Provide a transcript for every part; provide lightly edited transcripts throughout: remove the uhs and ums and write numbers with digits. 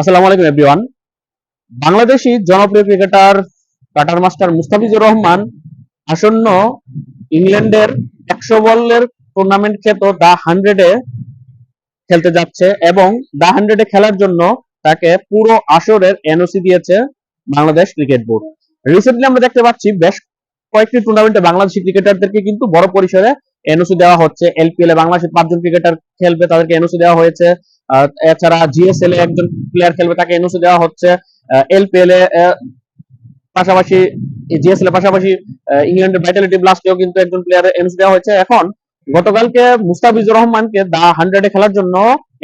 আসসালামু আলাইকুম এভরিওয়ান। বাংলাদেশি জনপ্রিয় cricketer cutter master Mustafizur Rahman আসন্ন ইংল্যান্ডের 100 বলের টুর্নামেন্ট খ্যাত দা 100-এ খেলতে যাচ্ছে এবং দা 100-এ খেলার জন্য তাকে পুরো আসরের এনওসি দিয়েছে বাংলাদেশ ক্রিকেট বোর্ড। রিসেন্টলি আমরা দেখতে পাচ্ছি বেশ কয়েকটি টুর্নামেন্টে বাংলাদেশি ক্রিকেটারদেরকে কিন্তু বড় পরিসরে এনওসি দেওয়া হচ্ছে। এলপিএল এ বাংলাদেশের 5 জন ক্রিকেটার খেলবে, তাদেরকে এনওসি দেওয়া হয়েছে। এছাড়া জিএসএল এ একজন প্লেয়ার খেলবে, তাকে এনওসি দেওয়া হচ্ছে। এলপিএল এ পাশাপাশি জিএসএল এর পাশাপাশি ইংল্যান্ডের ভাইটালিটি ব্লাস্টেও কিন্তু একজন প্লেয়ারের এনওসি দেওয়া হয়েছে। এখন গতকালকে মুস্তাফিজুর রহমানকে দা 100-এ খেলার জন্য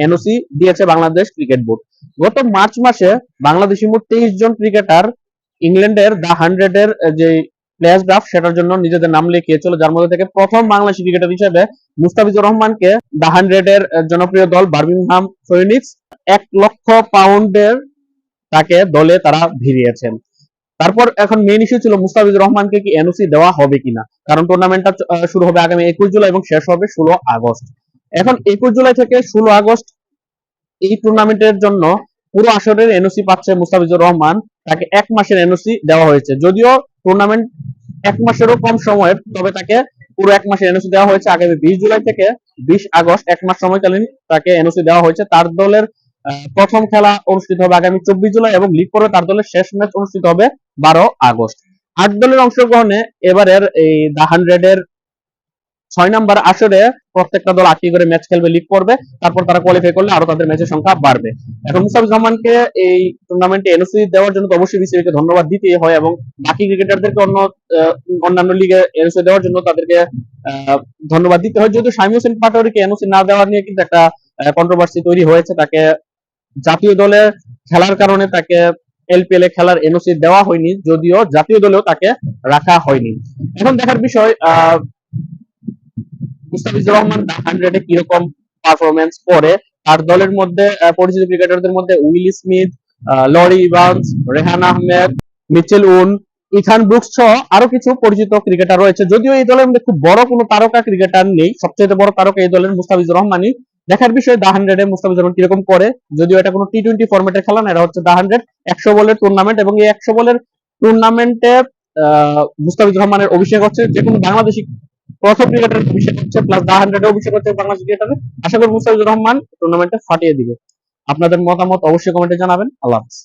এনওসি দিয়েছে বাংলাদেশ ক্রিকেট বোর্ড। গত মার্চ মাসে বাংলাদেশি মোট 23 জন ক্রিকেটার ইংল্যান্ডের দা 100-এর যে প্লেয়ার্স ড্রাফট সেটার জন্য নিজেদের নাম লিখিয়েছিল, যার মধ্যে থেকে প্রথম বাংলাদেশি ক্রিকেটার হিসেবে মুস্তাফিজুর রহমানকে দা 100-এর জনপ্রিয় দল বার্মিংহাম ফিনিক্স 1 লক্ষ পাউন্ডের তাকে দলে তারা ভিড়িয়েছেন। তারপর এখন মেইন ইস্যু ছিল মুস্তাফিজুর রহমানকে কি এনওসি দেওয়া হবে কিনা, কারণ টুর্নামেন্টটা শুরু হবে আগামী 21 জুলাই এবং শেষ হবে 16 আগস্ট। এখন 21 জুলাই থেকে 16 আগস্ট এই টুর্নামেন্টের জন্য পুরো আসরের এনওসি পাচ্ছে মুস্তাফিজুর রহমান। তাকে 1 মাসের এনওসি দেওয়া হয়েছে, যদিও টুর্নামেন্ট 1 মাসেরও কম সময়ের, তবে তাকে পুরো 1 মাসের এনওসি দেওয়া হয়েছে। আগামী 20 জুলাই থেকে 20 আগস্ট 1 মাস সময়কালীন তাকে এনওসি দেওয়া হয়েছে। তার দলের প্রথম খেলা অনুষ্ঠিত হবে আগামী 24 জুলাই এবং লিগ পর্বে তার দলের শেষ ম্যাচ অনুষ্ঠিত হবে 12 আগস্ট। 8 দলের অংশগ্রহণে এবারের এই দা 100-এর 6 নম্বর আসরে প্রত্যেকটা দল 8টি করে ম্যাচ খেলবে লিগ পর্বে, তারপর তারা কোয়ালিফাই করলে আরো তাদের ম্যাচের সংখ্যা বাড়বে। এখন মুস্তাফিজুর রহমানকে এই টুর্নামেন্টে এনওসি দেওয়ার জন্য তো অবশ্যই বিসিবিকে ধন্যবাদ দিতেই হয় এবং বাকি ক্রিকেটারদেরকে অন্যান্য লিগে এনওসি দেওয়ার জন্য তাদেরকে ধন্যবাদ দিতে হয়। যদিও শামীম হোসেন পাটোয়ারিকে এনওসি না দেওয়া নিয়ে কিন্তু একটা কন্ট্রোভার্সি তৈরি হয়েছে। তাকে জাতীয় দলে খেলার কারণে তাকে এলপিএল এ খেলার এনওসি দেওয়া হয়নি, যদিও জাতীয় দলেও তাকে রাখা হয়নি। এখন দেখার বিষয় মুস্তাফিজুর রহমান দা 100-এ কিরকম পারফরমেন্স করে। তার দলের মধ্যে পরিচিত ক্রিকেটারদের মধ্যে Will Smith, Laurie Evans, Rehan Ahmed, Mitchell উন, ইথান ব্রুকস সহ আরো কিছু পরিচিত ক্রিকেটার রয়েছে। যদিও এই দলের মধ্যে খুব বড় কোনো তারকা ক্রিকেটার নেই, সবচেয়ে বড় তারকা এই দলের মুস্তাফিজুর রহমানই। দেখার বিষয় দা 100-এ মুস্তাফিজুর রহমান কিরকম করে। যদিও এটা কোনো টি-20 ফরম্যাটের খেলা না, এটা হচ্ছে দা 100 100 বলের টুর্নামেন্ট এবং এই 100 বলের টুর্নামেন্টে মুস্তাফিজুর রহমানের অভিষেক হচ্ছে, যে কোনো বাংলাদেশি প্রথম ক্রিকেটার অভিষেক হচ্ছে, প্লাস দা 100-এ অভিষেক হচ্ছে বাংলাদেশ ক্রিকেটারের। আশা করি মুস্তাফিজুর রহমান টুর্নামেন্টে ফাটিয়ে দিবে। আপনাদের মতামত অবশ্যই কমেন্টে জানাবেন। আল্লাহ হাফেজ।